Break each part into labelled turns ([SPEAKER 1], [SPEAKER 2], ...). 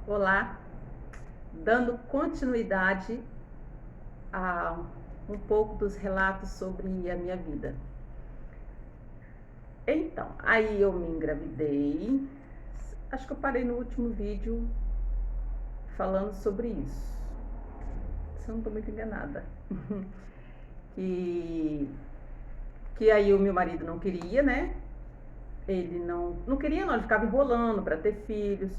[SPEAKER 1] Olá, dando continuidade a um pouco dos relatos sobre a minha vida. Então, aí eu me engravidei, acho que eu parei no último vídeo falando sobre isso, se eu não estou muito enganada. que, que aí o meu marido não queria, né? Ele não queria, não, ele ficava enrolando para ter filhos.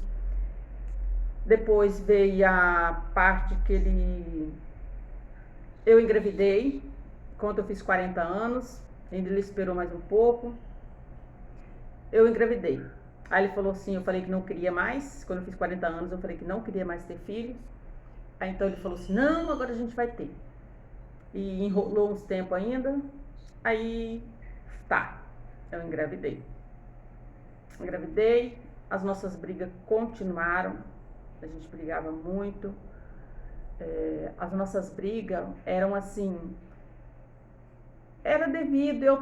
[SPEAKER 1] Depois veio a parte que eu engravidei, quando eu fiz 40 anos, ainda ele esperou mais um pouco. Eu engravidei. Aí ele falou assim, eu falei que não queria mais, quando eu fiz 40 anos eu falei que não queria mais ter filhos. Aí então ele falou assim, não, agora a gente vai ter. E enrolou uns tempos ainda, aí tá, eu engravidei. Engravidei, as nossas brigas continuaram, a gente brigava muito. As nossas brigas eram assim, era devido, eu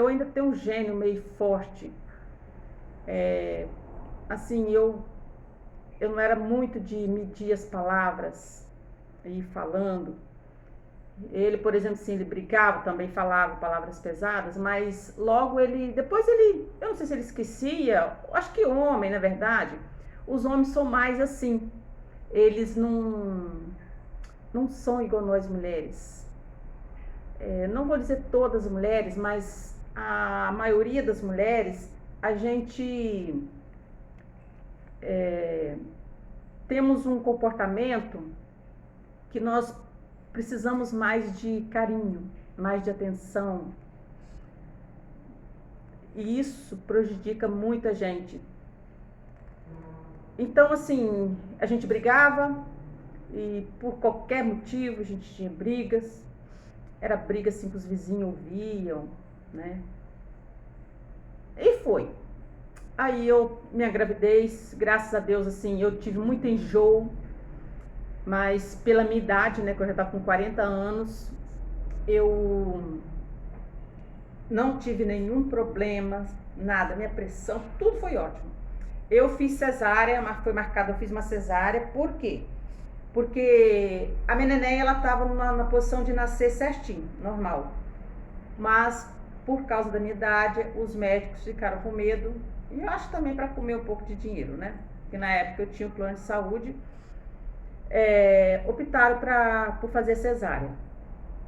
[SPEAKER 1] ainda tenho um gênio meio forte. Assim, eu não era muito de medir as palavras e ir falando. Ele, por exemplo, assim, ele brigava, também falava palavras pesadas, mas logo depois eu não sei se ele esquecia, acho que homem, na verdade, os homens são mais assim, eles não são igual nós mulheres. Não vou dizer todas as mulheres, mas a maioria das mulheres, a gente temos um comportamento que nós precisamos mais de carinho, mais de atenção. E isso prejudica muita gente. Então, assim, a gente brigava e por qualquer motivo a gente tinha brigas. Era briga assim que os vizinhos ouviam, né? E foi. Aí minha gravidez, graças a Deus, assim, eu tive muito enjoo, mas pela minha idade, né, que eu já estava com 40 anos, eu não tive nenhum problema, nada, minha pressão, tudo foi ótimo. Eu fiz cesárea, foi marcada, eu fiz uma cesárea, por quê? Porque a minha neném, ela estava na posição de nascer certinho, normal. Mas, por causa da minha idade, os médicos ficaram com medo, e eu acho também para comer um pouco de dinheiro, né? Porque na época eu tinha um plano de saúde, optaram por fazer cesárea.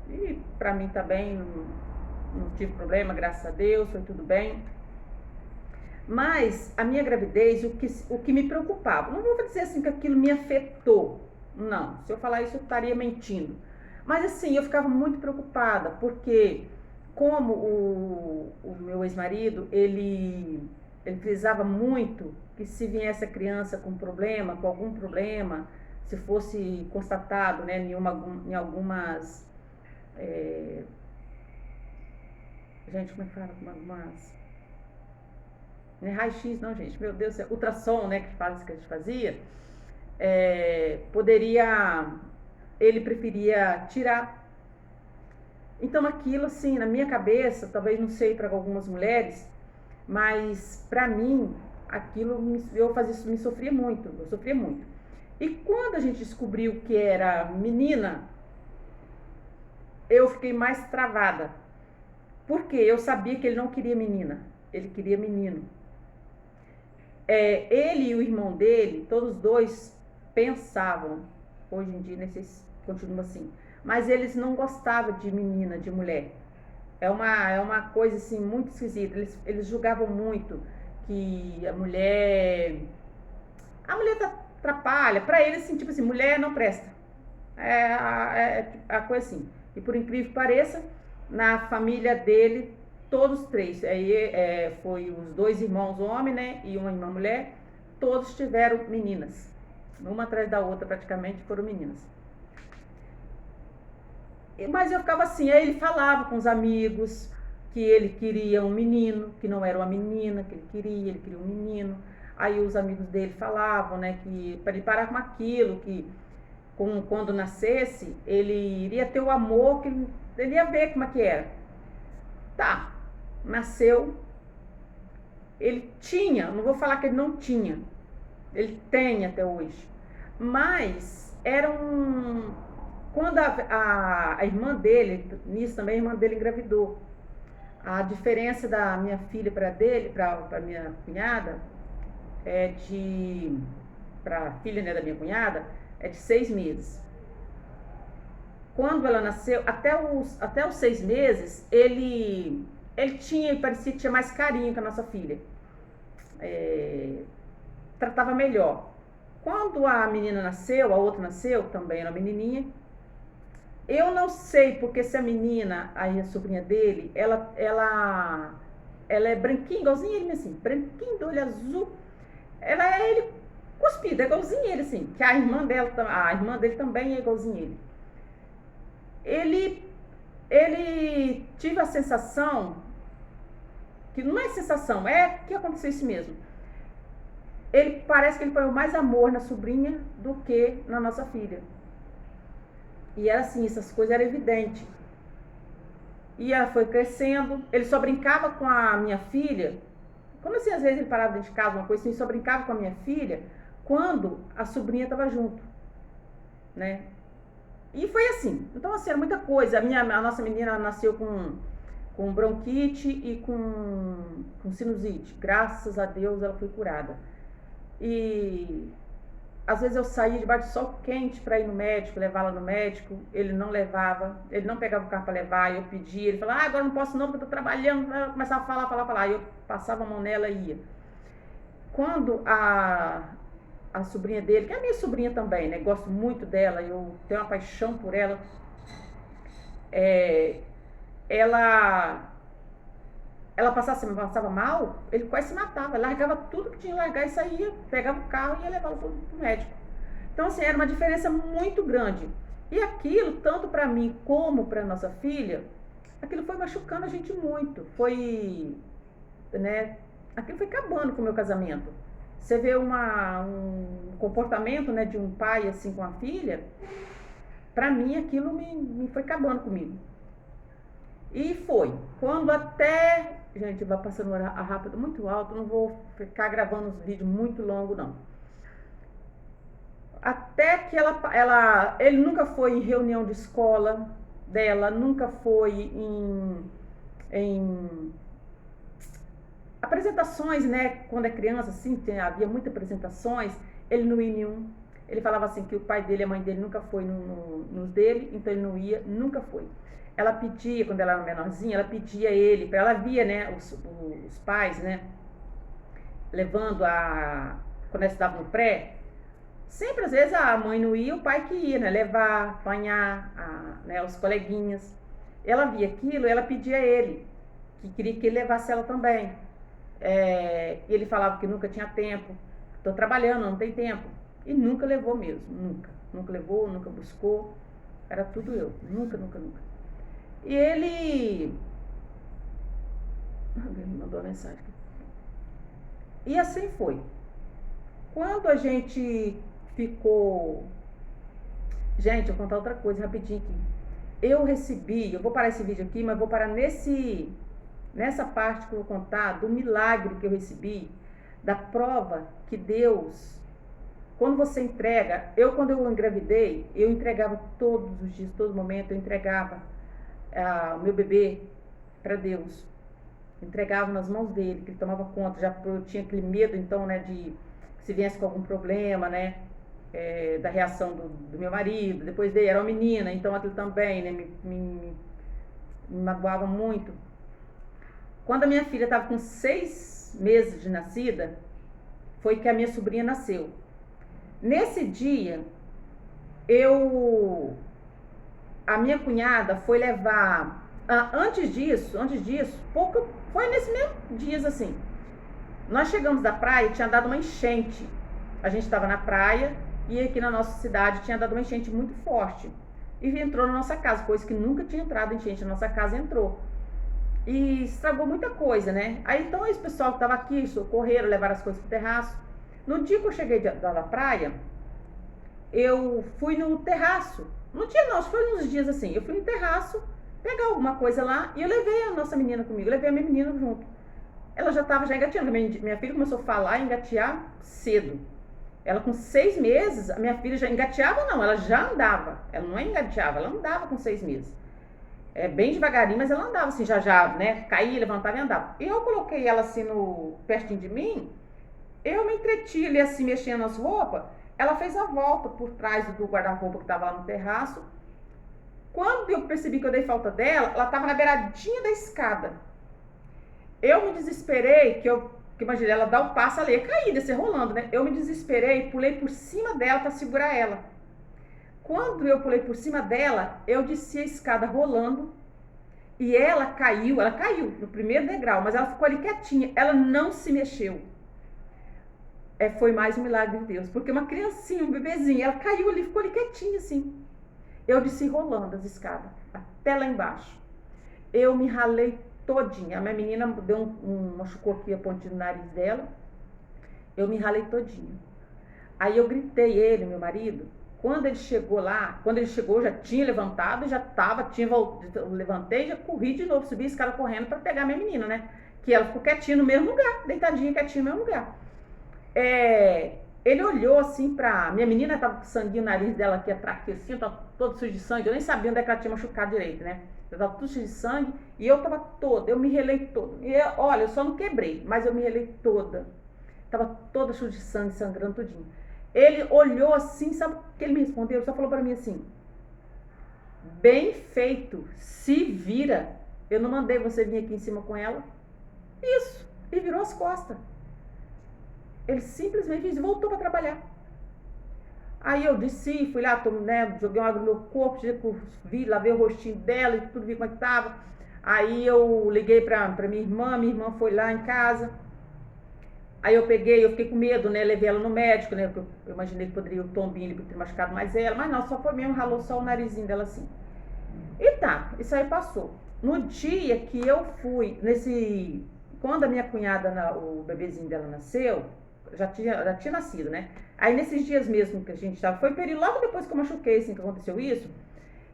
[SPEAKER 1] E para mim também não tive problema, graças a Deus, foi tudo bem. Mas a minha gravidez, o que me preocupava, não vou dizer assim que aquilo me afetou, não, se eu falar isso eu estaria mentindo. Mas assim, eu ficava muito preocupada, porque como o meu ex-marido, ele precisava muito que se viesse a criança com problema, com algum problema, se fosse constatado, né, em algumas... gente, como é que fala? Algumas... Não é raio-x não, gente, meu Deus, ultrassom, né, que a gente fazia, ele preferia tirar. Então aquilo assim, na minha cabeça, talvez não sei para algumas mulheres, mas para mim, eu fazia isso, eu sofria muito. E quando a gente descobriu que era menina, eu fiquei mais travada, porque eu sabia que ele não queria menina, ele queria menino. Ele e o irmão dele, todos dois pensavam, hoje em dia, não sei se continua assim, mas eles não gostavam de menina, de mulher. É uma coisa assim muito esquisita. Eles julgavam muito que a mulher atrapalha. Pra eles, assim, tipo assim, mulher não presta. A coisa assim. E por incrível que pareça, na família dele, todos três, aí foi os dois irmãos homem, né, e uma irmã mulher, todos tiveram meninas, uma atrás da outra praticamente foram meninas. Mas eu ficava assim, aí ele falava com os amigos que ele queria um menino, que não era uma menina que ele queria um menino. Aí os amigos dele falavam, né, que para ele parar com aquilo, que quando nascesse, ele iria ter o amor, que ele ia ver como é que era. Tá, nasceu, ele tinha, não vou falar que ele não tinha, Ele tem até hoje. Mas era um... Quando a irmã dele, nisso também a irmã dele engravidou. A diferença da minha filha para minha cunhada, é de... Para a filha, né, da minha cunhada, é de 6 meses. Quando ela nasceu, até os 6 meses, ele parecia que tinha mais carinho com a nossa filha. Tratava melhor. Quando a menina nasceu, a outra nasceu, também era uma menininha. Eu não sei porque se a menina, aí a sobrinha dele, ela é branquinha, igualzinha ele, assim, branquinho, do olho azul. Ela é ele cuspido, é igualzinho ele, assim, que a irmã dele também é igualzinho ele. Ele tive a sensação, que não é sensação, é que aconteceu isso mesmo. Ele parece que ele põe mais amor na sobrinha do que na nossa filha. E era assim, essas coisas eram evidentes. E ela foi crescendo, ele só brincava com a minha filha, quando assim, às vezes ele parava dentro de casa, uma coisa assim, ele só brincava com a minha filha, quando a sobrinha estava junto, né? E foi assim, então assim, era muita coisa. A nossa menina nasceu com bronquite e com sinusite. Graças a Deus ela foi curada. E às vezes eu saía debaixo do sol quente para ir no médico, levá-la no médico. Ele não levava, ele não pegava o carro para levar. Eu pedia, ele falava, agora não posso não porque eu tô trabalhando. Eu começava a falar. Eu passava a mão nela e ia. Quando a sobrinha dele, que é a minha sobrinha também, né? Gosto muito dela, eu tenho uma paixão por ela. Ela passava mal, ele quase se matava, largava tudo que tinha que largar e saía, pegava o carro e ia levá-lo pro médico. Então, assim, era uma diferença muito grande. E aquilo, tanto para mim como para nossa filha, aquilo foi machucando a gente muito. Aquilo foi acabando com o meu casamento. Você vê um comportamento, né, de um pai assim com a filha, pra mim aquilo me foi acabando comigo. E foi. Quando até... Gente, vai passando a rápido muito alto, não vou ficar gravando os vídeos muito longos, não. Até que ele nunca foi em reunião de escola dela, nunca foi em apresentações, né? Quando é criança, assim, havia muitas apresentações, ele não ia em nenhum. Ele falava assim que o pai dele e a mãe dele nunca foi nos dele, então ele não ia, nunca foi. Ela pedia, quando ela era menorzinha, ela pedia ele, ela via, né, os pais, né, levando quando ela estava no pré, sempre às vezes a mãe não ia, o pai que ia, né, levar, apanhar, né, os coleguinhas. Ela via aquilo, ela pedia a ele, que queria que ele levasse ela também. E ele falava que nunca tinha tempo, estou trabalhando, não tem tempo. E nunca levou mesmo, nunca levou, nunca buscou, era tudo eu, nunca. E ele me mandou uma mensagem aqui. E assim foi. Quando a gente ficou... Gente, eu vou contar outra coisa rapidinho aqui. Eu vou parar esse vídeo aqui, mas vou parar nessa parte que eu vou contar do milagre que eu recebi, da prova que Deus... Quando você entrega... Quando eu engravidei, eu entregava todos os dias, todo momento, eu entregava o meu bebê para Deus. Entregava nas mãos dele, que ele tomava conta. Já eu tinha aquele medo, então, né, de se viesse com algum problema, né, da reação do meu marido. Depois dele era uma menina, então aquilo também, né, me magoava muito. Quando a minha filha estava com 6 meses de nascida, foi que a minha sobrinha nasceu. Nesse dia, a minha cunhada foi levar, antes disso, foi nesse mesmo dias assim, nós chegamos da praia, tinha dado uma enchente, a gente estava na praia, e aqui na nossa cidade tinha dado uma enchente muito forte, e entrou na nossa casa, coisa que nunca tinha entrado enchente na nossa casa, entrou, e estragou muita coisa, né, aí então esse pessoal que estava aqui, socorreram, levaram as coisas pro terraço. No dia que eu cheguei da praia, eu fui no terraço. Não tinha não, foi uns dias assim. Eu fui no terraço, pegar alguma coisa lá e eu levei a nossa menina comigo. Eu levei a minha menina junto. Ela já estava engateando. Minha filha começou a falar e engatear cedo. Ela com 6 meses, a minha filha já engateava, não, ela já andava. Ela não engateava, ela andava com 6 meses. Bem devagarinho, mas ela andava assim, já, né? Caía, levantava e andava. E eu coloquei ela assim pertinho de mim, eu me entreti ali assim, mexendo nas roupas. Ela fez a volta por trás do guarda-roupa que estava lá no terraço. Quando eu percebi que eu dei falta dela, ela estava na beiradinha da escada. Eu me desesperei, que imaginei ela dar o passo, ela ia cair, descer rolando, né? Eu me desesperei, pulei por cima dela para segurar ela. Quando eu pulei por cima dela, eu desci a escada rolando e ela caiu no primeiro degrau, mas ela ficou ali quietinha, ela não se mexeu. Foi mais um milagre de Deus, porque uma criancinha, um bebezinho, ela caiu ali, ficou ali quietinha assim. Eu desci rolando as escadas, até lá embaixo. Eu me ralei todinha. A minha menina machucou aqui a ponte do nariz dela. Eu me ralei todinha. Aí eu gritei ele, meu marido. Quando ele chegou, eu já tinha levantado, eu levantei, já corri de novo, subi a escada correndo para pegar a minha menina, né? Que ela ficou quietinha no mesmo lugar, deitadinha, quietinha no mesmo lugar. Ele olhou assim pra... Minha menina tava com sangue no nariz dela aqui atrás, assim, tava todo sujo de sangue. Eu nem sabia onde é que ela tinha machucado direito, né? Eu tava tudo sujo de sangue e eu tava toda, eu me relei toda. Olha, eu só não quebrei, mas eu me relei toda. Tava toda suja de sangue, sangrando tudinho. Ele olhou assim, sabe o que ele me respondeu? Ele só falou pra mim assim: bem feito, se vira. Eu não mandei você vir aqui em cima com ela. Isso, e virou as costas. Ele simplesmente voltou para trabalhar. Aí eu desci, fui lá, joguei uma água no meu corpo, lavei o rostinho dela e tudo, vi como é que tava. Aí eu liguei pra minha irmã foi lá em casa. Aí eu fiquei com medo, né, levei ela no médico, né, porque eu imaginei que poderia o tombinho ter machucado mais ela, mas não, só foi mesmo, ralou só o narizinho dela assim. E tá, isso aí passou. No dia que eu fui, quando a minha cunhada, o bebezinho dela nasceu, já tinha nascido, né? Aí nesses dias mesmo que a gente tava, foi período logo depois que eu machuquei, assim, que aconteceu isso,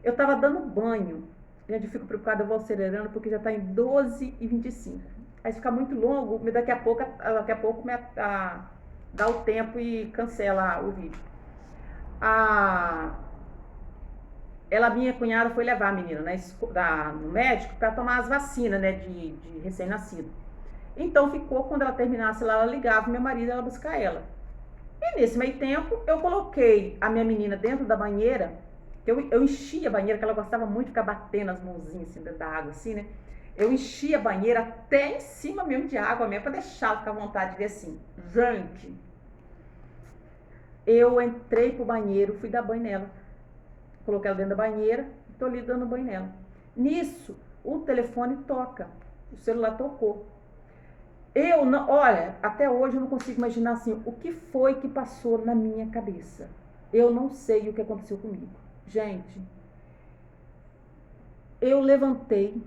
[SPEAKER 1] eu tava dando banho. Gente, eu fico preocupada, eu vou acelerando porque já tá em 12h25. Aí se ficar muito longo, daqui a pouco dá o tempo e cancela o vídeo. Minha cunhada foi levar a menina no médico para tomar as vacinas, né, de recém-nascido. Então ficou, quando ela terminasse lá, ela ligava meu marido, ela buscar ela. E nesse meio tempo, eu coloquei a minha menina dentro da banheira, eu enchia a banheira, que ela gostava muito de ficar batendo as mãozinhas assim dentro da água, assim, né? Eu enchia a banheira até em cima mesmo de água mesmo, pra deixar ela ficar à vontade de ver assim. Gente, eu entrei pro banheiro, fui dar banho nela. Coloquei ela dentro da banheira, tô ali dando banho nela. Nisso, o telefone toca, o celular tocou. Olha, até hoje eu não consigo imaginar assim, o que foi que passou na minha cabeça. Eu não sei o que aconteceu comigo. Gente, eu levantei,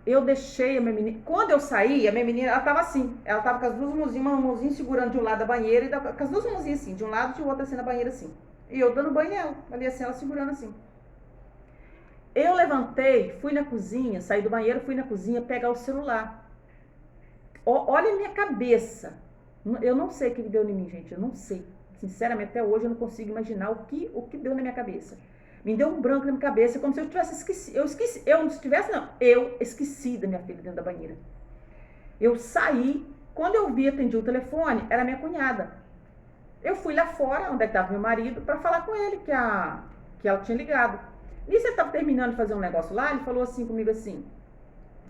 [SPEAKER 1] eu deixei a minha menina. Quando eu saí, a minha menina, ela tava assim, ela tava com as duas mãozinhas, uma mãozinha segurando de um lado da banheira, e com as duas mãozinhas assim, de um lado e de outro assim na banheira assim. E eu dando banho nela, ali assim, ela segurando assim. Eu levantei, fui na cozinha, saí do banheiro, fui na cozinha pegar o celular. Olha a minha cabeça. Eu não sei o que deu em mim, gente. Eu não sei. Sinceramente, até hoje eu não consigo imaginar o que deu na minha cabeça. Me deu um branco na minha cabeça, como se eu tivesse esquecido. Eu esqueci da minha filha dentro da banheira. Eu saí, quando eu vi, atendi o telefone, era minha cunhada. Eu fui lá fora, onde estava meu marido, para falar com ele que ela tinha ligado. Nisso ele estava terminando de fazer um negócio lá, ele falou assim comigo assim: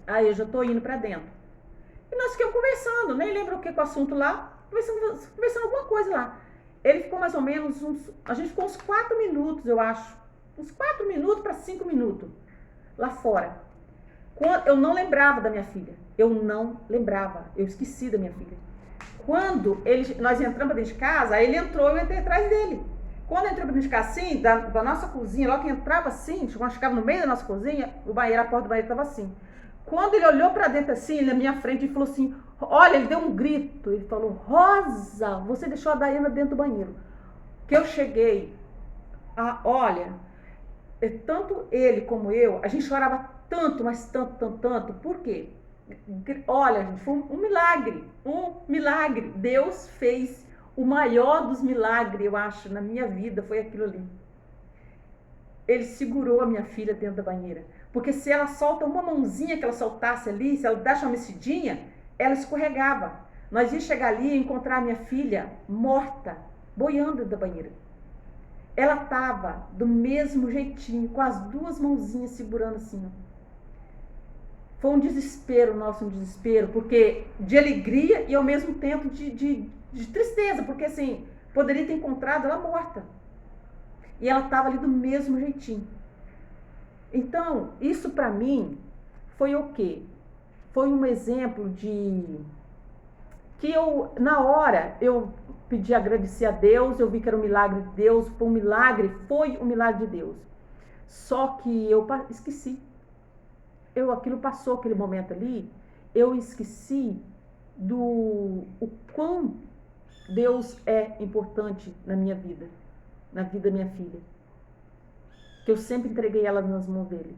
[SPEAKER 1] eu já tô indo para dentro. E nós ficamos conversando, nem lembro o que com o assunto lá, conversando alguma coisa lá. Ele ficou mais ou menos a gente ficou uns 4 minutos, eu acho. Uns 4 minutos para 5 minutos lá fora. Eu não lembrava da minha filha. Eu não lembrava. Eu esqueci da minha filha. Quando nós entramos dentro de casa, aí ele entrou e eu entrei atrás dele. Quando eu entrei dentro de casa assim, da nossa cozinha, logo que entrava assim, quando ficava no meio da nossa cozinha, a porta do banheiro estava assim. Quando ele olhou pra dentro assim, na minha frente, ele falou assim, olha, ele deu um grito, ele falou: Rosa, você deixou a Daiana dentro do banheiro. Que eu cheguei, olha, tanto ele como eu, a gente chorava tanto, mas tanto, por quê? Olha, gente, foi um milagre, Deus fez O maior dos milagres, eu acho, na minha vida foi aquilo ali. Ele segurou a minha filha dentro da banheira. Porque se ela solta uma mãozinha que ela soltasse ali, se ela deixa uma mexidinha, ela escorregava. Nós íamos chegar ali e encontrar a minha filha morta, boiando dentro da banheira. Ela estava do mesmo jeitinho, com as duas mãozinhas segurando assim, ó. Foi um desespero nosso, um desespero, porque de alegria e ao mesmo tempo de tristeza, porque assim, poderia ter encontrado ela morta. E ela estava ali do mesmo jeitinho. Então, isso para mim foi o quê? Foi um exemplo de que eu, na hora, eu pedi agradecer a Deus, eu vi que era um milagre de Deus, foi um milagre de Deus. Só que eu esqueci. Aquilo passou, aquele momento ali, eu esqueci o quão Deus é importante na minha vida, na vida da minha filha. Que eu sempre entreguei ela nas mãos dele.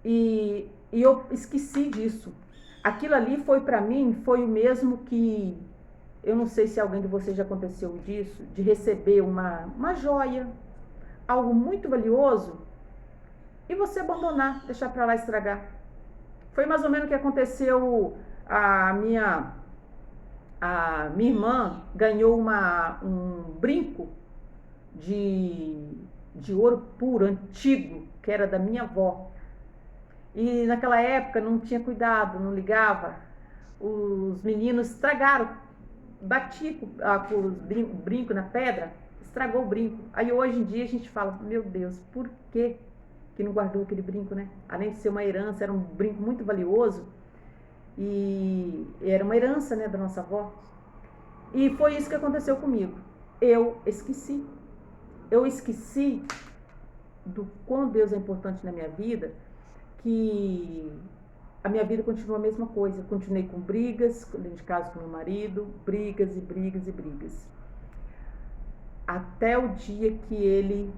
[SPEAKER 1] E eu esqueci disso. Aquilo ali foi para mim, foi o mesmo que, eu não sei se alguém de vocês já aconteceu disso, de receber uma joia, algo muito valioso, e você abandonar, deixar para lá estragar. Foi mais ou menos o que aconteceu. A minha irmã ganhou um brinco de ouro puro, antigo, que era da minha avó. E naquela época não tinha cuidado, não ligava. Os meninos estragaram, bati com o brinco na pedra, estragou o brinco. Aí hoje em dia a gente fala, meu Deus, por que não guardou aquele brinco, né? Além de ser uma herança, era um brinco muito valioso. E era uma herança, né, da nossa avó. E foi isso que aconteceu comigo. Eu esqueci do quão Deus é importante na minha vida, que a minha vida continua a mesma coisa. Continuei com brigas, dentro de casa com meu marido, brigas e brigas e brigas. Até o dia que ele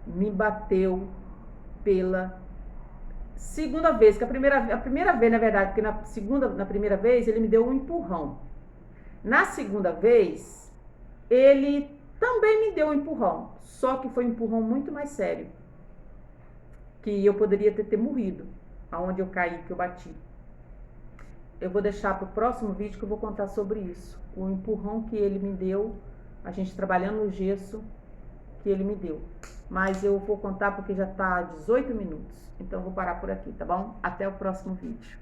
[SPEAKER 1] me bateu pela segunda vez, que a primeira vez, na verdade, porque na primeira vez ele me deu um empurrão. Na segunda vez, ele também me deu um empurrão, só que foi um empurrão muito mais sério, que eu poderia ter morrido, aonde eu caí, que eu bati. Eu vou deixar para o próximo vídeo que eu vou contar sobre isso, o empurrão que ele me deu, a gente trabalhando no gesso, que ele me deu. Mas eu vou contar porque já está 18 minutos, então eu vou parar por aqui, tá bom? Até o próximo vídeo.